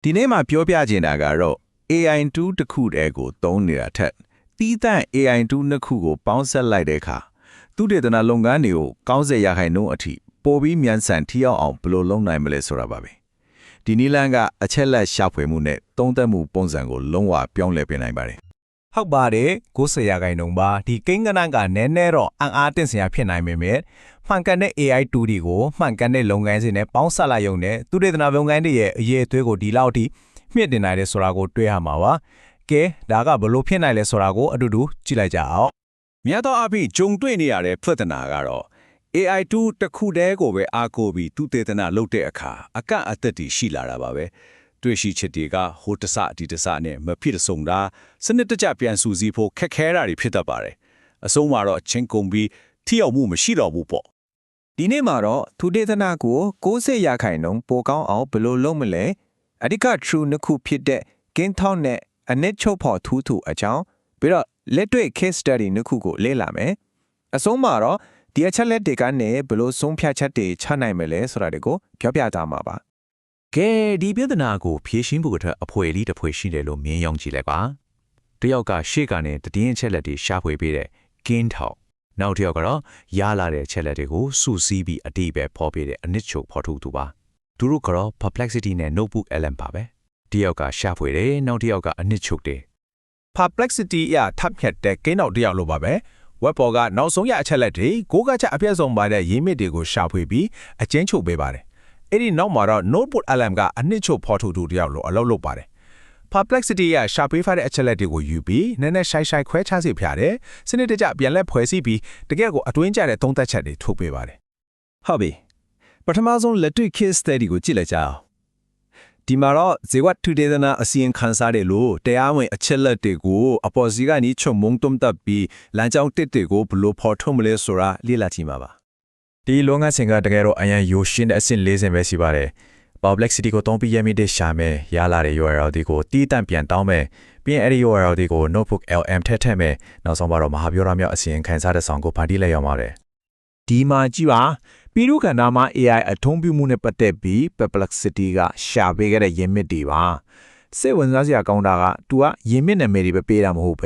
ဒီနေ့မှာပြောပြချင်တာကတော့ AI2 တစ်ခုတည်းကိုသုံးနေတာထက်တီးတန့် AI2 နှစ်ခုကိုပေါင်းစပ်လိုက်တဲ့အခါသူတေသနလုပ်ငန်းတွေကိုကောင်းစေရခိုင်နှုန်းအထိပိုပြီးမြန်ဆန်ထိရောက်အောင်ဘယ်လိုလုပ်နိုင်မလဲဆိုတာပါပဲဒီနည်းလမ်းကအချက်လက်ရှာဖွေမှုနဲ့သုံးသပ်မှုပုံစံကိုလုံးဝပြောင်းလဲပြနိုင်ပါတယ်ဟုတ်ပါတယ်90ရာခိုင်နှုန်းပါဒီကိန်းဂဏန်းကနည်းနည်းတော့အံ့အားသင့်စရာဖြစ်နိုင်ပေမဲ့မှန်ကန်တဲ့ AI2 တွေကိုမှန်ကန်တဲ့လုပ်ငန်းစဉ်နဲ့ပေါင်းစပ်လိုက်ရုံနဲ့သူတေသနလုပ်ငန်းတွေရဲ့အရေးအသွေးကိုဒီလောက်ထိမြင့်တင်နိုင်တယ်ဆိုတာကိုတွေ့ရမှာပါကဲဒါကဘလို့ဖြစ်နိုင်လဲဆိုတာကိုအတူတူကြည့်လိုက်ကြအောင်မြတ်သောအဖြစ်ဂျုံတွေ့နေရတဲ့ပြဿနာကတော့ AI2 တစ်ခုတည်းကိုပဲအားကိုးပြီးသူတေသနလုပ်တဲ့အခါအကန့်အသတ်တွေရှိလာတာပါပဲတွေ့ရှိချက်တွေကဟိုတစဒီတစနဲ့မဖြစ်စုံတာစနစ်တကျပြန်စူးစီးဖို့ခက်ခဲတာတွေဖြစ်တတ်ပါတယ်အဆုံးမှာတော့ချင်းကုန်ပြီးထိရောက်မှုမရှိတော့ဘူးပေါ့ဒီနေ့မှာတော့သူတေသနကို90ရာခိုင်နှုန်းပိုကောင်းအောင်ဘယ်လိုလုပ်မလဲအဓိက true နှစ်ခုဖြစ်တဲ့ gain count နဲ့အနစ်ချုပ်ဖို့ထူးထူအကြောင်းပြီးတော့လက်တွေ့ case study နှစ်ခုကိုလေ့လာမယ်အဆုံးမှာတော့ဒီအချက်လက်တွေကနေဘယ်လိုဆုံးဖြတ်ချက်တွေချနိုင်မလဲဆိုတာတွေကိုပြောပြကြမှာပါကဲဒီပြဿနာကိုဖြေရှင်းဖို့အတွက်အဖွဲလေးတစ်ဖွဲရှိတယ်လို့မြင်ယောင်ကြည့်လိုက်ပါတယောက်ကရှေ့ကနေတည်င်းချက်လက်တွေရှာဖွေပေးတဲ့ gain count နောက်တစ်ယောက်ကတော့ရလာတဲ့ချက်လက်တွေကိုစုစည်းပြီးအတိပဲဖော်ပြတဲ့အနစ်ချုပ်ဖော်ထုတ်သူပါသူတို့ကတော့ perplexity နဲ့ notebook lm ပါပဲတယောက်ကရှာဖွေတယ်နောက်တစ်ယောက်ကအနစ်ချုပ်တယ် perplexity ရထပ်ဖြတ်တဲ့ကိန်းနောက်တစ်ယောက်လိုပါပဲ web ပေါ်ကနောက်ဆုံးရအချက်လက်တွေကိုကချက်အပြည့်စုံပါတဲ့ရင်းမြစ်တွေကိုရှာဖွေပြီးအကျဉ်းချုပ်ပေးပါတယ်အဲ့ဒီနောက်မှာတော့ notebook lm ကအနစ်ချုပ်ဖော်ထုတ်သူတစ်ယောက်လိုအလုပ်လုပ်ပါတယ် perplexity ရရှာပေးထားတဲ့အချက်လက်တွေကိုယူပြီးနည်းနည်းရှိုင်းခွဲခြားစီဖျားတယ်စနစ်တကျပြန်လဲဖွဲ့စည်းပြီးတကယ့်ကိုအတွင်းကျတဲ့သုံးသက်ချက်တွေထုတ်ပေးပါတယ်ဟုတ်ပြီပထမဆုံးလက်တွေ့ case study ကိုကြည့်လိုက်ကြအောင်ဒီမှာတော့ဇေဝတူဒေသနာအစီရင်ခံစားတယ်လို့တရားဝင်အချက်လက်တွေကိုအပေါ်စီကနေချုံမုံတုံတပ်ပြီးလမ်းကြောင်းတစ်တွေကိုဘလို့ဖော်ထုတ်မလဲဆိုတာလေ့လာကြည့်မှာပါဒီလုပ်ငန်းစဉ်ကတကယ်တော့အရင်ရိုရှင်းတဲ့အဆင့်၄ဆင့်ပဲရှိပါတယ် Perplexity ကိုသုံးပြီးရမိတဲ့ရှာမယ်ရလာတဲ့ URL တွေကိုတီးတန့်ပြန်တောင်းမယ်ပြီးရင်အဲ့ဒီ URL တွေကို notebook lm ထည့်မယ်နောက်ဆုံးတော့မဟာပြောရမြောက်အစီရင်ခံစားတဲ့ဆောင်ကိုဖန်တီးလိုက်ရအောင်ပါတယ်ဒီမှာကြည့်ပါပြည်သူ့ကဏ္ဍမှာ AI အထုံးပြုမှုနဲ့ပတ်သက်ပြီး perplexity ကရှာပေးခဲ့တဲ့ရင်းမြစ်တွေပါစိတ်ဝင်စားစရာကောင်းတာက तू ကရင်းမြစ်နာမည်တွေပဲပေးတာမဟုတ်ပ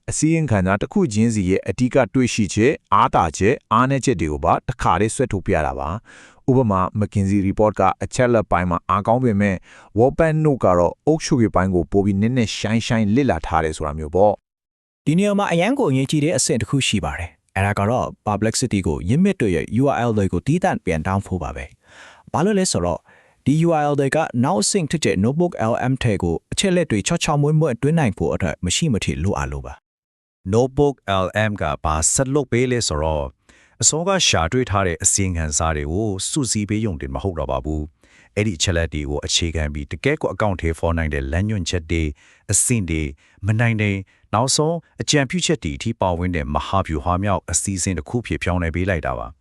ဲအစည်းအခံသာတစ်ခုချင်းစီရဲ့အဓိကတွေ့ရှိချက်အားတာချက်အားနည်းချက်တွေကိုပါတစ်ခါတည်းဆွဲထုတ်ပြတာပါဥပမာ McKinsey report ကအချက်လက်ပိုင်းမှာအားကောင်းပေမဲ့ Worldbank note ကတော့အုပ်ချုပ်ရေးပိုင်းကိုပိုပြီးနည်းနည်းရှိုင်းလစ်လာထားတယ်ဆိုတာမျိုးပေါ့ဒီနေရာမှာအရန်ကိုအရေးကြီးတဲ့အဆင့်တစ်ခုရှိပါတယ်အဲ့ဒါကတော့ perplexity ကိုရင်းမြစ်တွေရဲ့ URL တွေကိုတီးတန့်ပြန်တောင်းဖို့ပါပဲဘာလို့လဲဆိုတော့ဒီ URL တွေကနောက်အဆင့်တစ်ချက် notebook lm ထဲကိုအချက်လက်တွေချောမွေ့တွင်းနိုင်ဖို့အတွက်မရှိမထီလိုအပ်လို့ပါ notebook lm ကဘာဆက်လုပ်ပေးလဲဆိုတော့အစောကရှာတွေ့ထားတဲ့အစီရင်ခံစာတွေကိုစုစည်းပေးရုံတင်မဟုတ်တော့ပါဘူးအဲ့ဒီချက်လက်တွေကိုအခြေခံပြီးတကယ်ကိုအကောင့်ထဲပေါ်နိုင်တဲ့လမ်းညွှန်ချက်တွေအဆင့်တွေမနိုင်တဲ့နောက်ဆုံးအကြံပြုချက်တွေအထိပါဝင်တဲ့မဟာဗျူဟာမြောက်အစည်းအဝေးတစ်ခုဖြစ်ပြောင်းလဲပေးလိုက်တာပ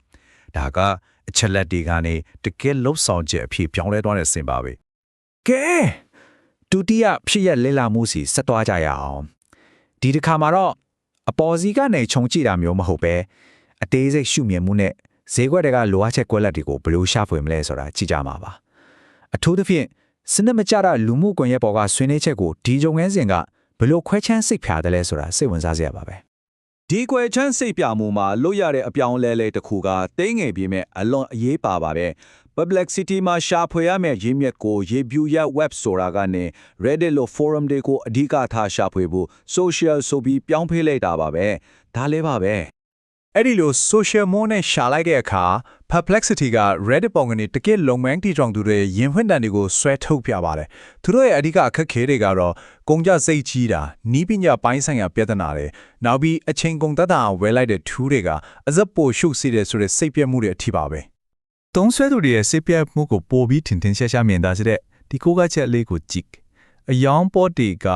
ါဒါကအချက်လက်တွေကနေတကယ်လှုပ်ဆောင်ချက်အဖြစ်ပြောင်းလဲသွားတဲ့စင်ပါပဲကဲဒုတိယဖြစ်ရလဲလာမှုစီဆက်သွားကြရအောင်ဒီတစ်ခါမှာတော့အပေါ်စီကနေခြုံကြည့်တာမျိုးမဟုတ်ပဲအသေးစိတ်ရှုမြင်မှုနဲ့ဈေးကွက်တွေကလိုအပ်ချက်ကွက်လက်တွေကိုဘယ်လိုရှာဖွေမလဲဆိုတာကြည့်ကြမှာပါအထူးသဖြင့်စနစ်မကျတဲ့လူမှုကွန်ရက်ပေါ်ကဆွေးနွေးချက်ကိုဒီဂျုံငန်းစဉ်ကဘယ်လိုခွဲချမ်းစိတ်ဖြာတယ်လဲဆိုတာစိတ်ဝင်စားစရာပါပဲဒီကွယ်ချမ်းစိတ်ပြမှုမှာလွတ်ရတဲ့အပြောင်းလဲလဲတစ်ခုကတိတ်ငယ်ပြီးမဲ့အလွန်အရေးပါပဲ Perplexity မှာရှာဖွေရမယ့်ရင်းမြစ်ကိုရေဗျူရက် web ဆိုတာကနေ Reddit လို့ forum တွေကိုအဓိကထားရှာဖွေဖို့ social ဆိုပြီးပြောင်းဖေးလိုက်တာပါပဲဒါလည်းပါပဲအဲ့ဒီလို social mode နဲ့ရှာလိုက်တဲ့အခါ perplexity က Reddit ပုံကနေတကယ့်လုံမန်းတီကြောင်သူတွေရင်ဖွင့်တန်တွေကိုဆွဲထုတ်ပြပါတယ်သူတို့ရဲ့အဓိကအခက်ခဲတွေကတော့ကုန်ကြစိတ်ကြီးတာနီးပညာပိုင်းဆိုင်ရာပြဿနာတွေနောက်ပြီးအချိန်ကုန်သက်သာဝယ်လိုက်တဲ့ tool တွေကအစပိုရှုပ်စီတဲ့ဆိုတဲ့စိတ်ပြတ်မှုတွေအထိပါပဲသုံးဆွဲသူတွေရဲ့စိတ်ပြတ်မှုကိုပိုပြီးထင်ထင်ရှားရှားမြင်တာဆိုတဲ့ဒီကိုကချက်လေးကိုကြည့်အယောင်ပေါ်တီက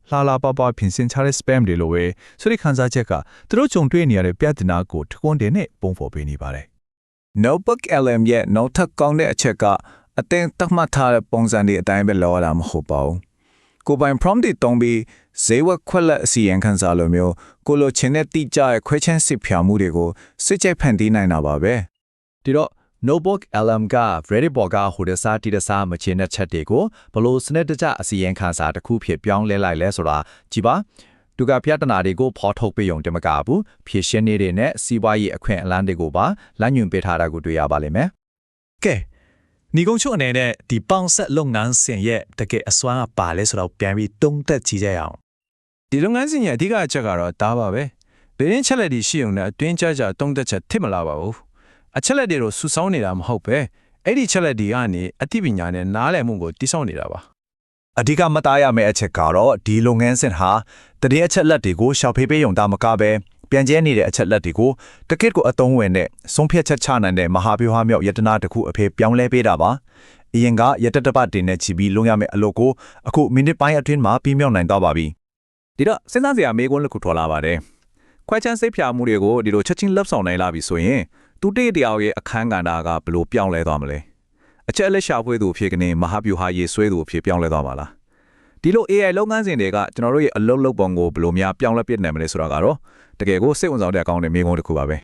လာပပပြင်ဆင်ချတဲ့ spam တွေလိုပဲဆိုတဲ့ခန်းစားချက်ကသူတို့ကြုံတွေ့နေရတဲ့ပြဿနာကိုထွန်းတင်နဲ့ပုံဖော်ပေးနေပါတယ် Notebook LM ရဲ့နောက်ထပ်ကောင်းတဲ့အချက်ကအသင်သတ်မှတ်ထားတဲ့ပုံစံတွေအတိုင်းပဲလောရတာမဟုတ်ပါဘူးကိုပိုင် prompt တွေတုံးပြီးဈေးဝယ်ခွက်လက်အစီရင်ခံစာလိုမျိုးကိုလိုချင်တဲ့တိကျရဲ့ခွဲချမ်းစစ်ဖြာမှုတွေကိုစစ်ကြိုက်ဖန်တီးနိုင်တာပါပဲဒီတော့ notebook LM က Reddit ပေါ်ကဟိုတစားတီတစားမချင်တဲ့ချက်တွေကိုဘလို့စနစ်တကျအစီရင်ခံစာတစ်ခုဖြစ်ပြောင်းလဲလိုက်လဲဆိုတာကြည်ပါသူကပြဿနာတွေကိုဖော်ထုတ်ပေးုံတမကဘူးဖြည့်ရှင်းနေတဲ့နဲ့စီးပွားရေးအခွင့်အလမ်းတွေကိုပါလမ်းညွှန်ပေးထားတာကိုတွေ့ရပါလိမ့်မယ် ကဲညီကုန်းချုပ်အနေနဲ့ဒီပေါင်ဆက်လုပ်ငန်းစဉ်ရဲ့တကယ်အစွမ်းကပါလဲဆိုတော့ပြန်ပြီးတုံးသက်ကြည့်ကြရအောင် ဒီလုပ်ငန်းစဉ်ရဲ့အဓိကအချက်ကတော့ဒါပါပဲဘယ်ရင်ချက်လက်တွေရှိုံနဲ့အတွင်းကြကြတုံးသက်ချက်ထစ်မလာပါဘူးအချက်လက်တွေကိုစူဆောင်းနေတာမဟုတ်ပဲအဲ့ဒီချက်လက်တွေကနေအသိပညာနဲ့နားလည်မှုကိုတိစောက်နေတာပါ အဓိကမသားရမယ့်အချက်ကတော့ဒီလုပ်ငန်းစဉ်ဟာတရေအချက်လက်တွေကိုရှောက်ဖေးပေးုံတာမကပဲပြန်ကျဲနေတဲ့အချက်လက်တွေကိုတကစ်ကိုအသုံးဝင်တဲ့ဆုံးဖြတ်ချက်ချနိုင်တဲ့မဟာဗျူဟာမြောက်ယတနာတစ်ခုအဖေပြောင်းလဲပေးတာပါအရင်ကယတတပတ်တင်နဲ့ချီပြီးလုံးရမယ့်အလုပ်ကိုအခုမိနစ်ပိုင်းအတွင်းမှာပြီးမြောက်နိုင်တော့ပါပြီ ဒီတော့စဉ်းစားစရာမေးခွန်းတစ်ခုထွက်လာပါတယ်ခွဲချမ်းစိတ်ဖြာမှုတွေကိုဒီလိုချက်ချင်းလှပ်ဆောင်နိုင်လာပြီဆိုရင်သူတိတယောက်ရဲ့အခန်းကဏ္ဍကဘယ်လိုပြောင်းလဲသွားမလဲအချက်အလက်ရှာဖွေသူဖြစ်ကနေမဟာဗျူဟာရေးဆွဲသူဖြစ်ပြောင်းလဲသွားမှာလားဒီလို AI လုပ်ငန်းစဉ်တွေကကျွန်တော်တို့ရဲ့အလုပ်လုပ်ပုံကိုဘယ်လိုများပြောင်းလဲပြစ်နိုင်မလဲဆိုတာကတော့တကယ်ကိုစိတ်ဝင်စားတဲ့အကောင့်နဲ့မေးခွန်းတစ်ခုပါပဲ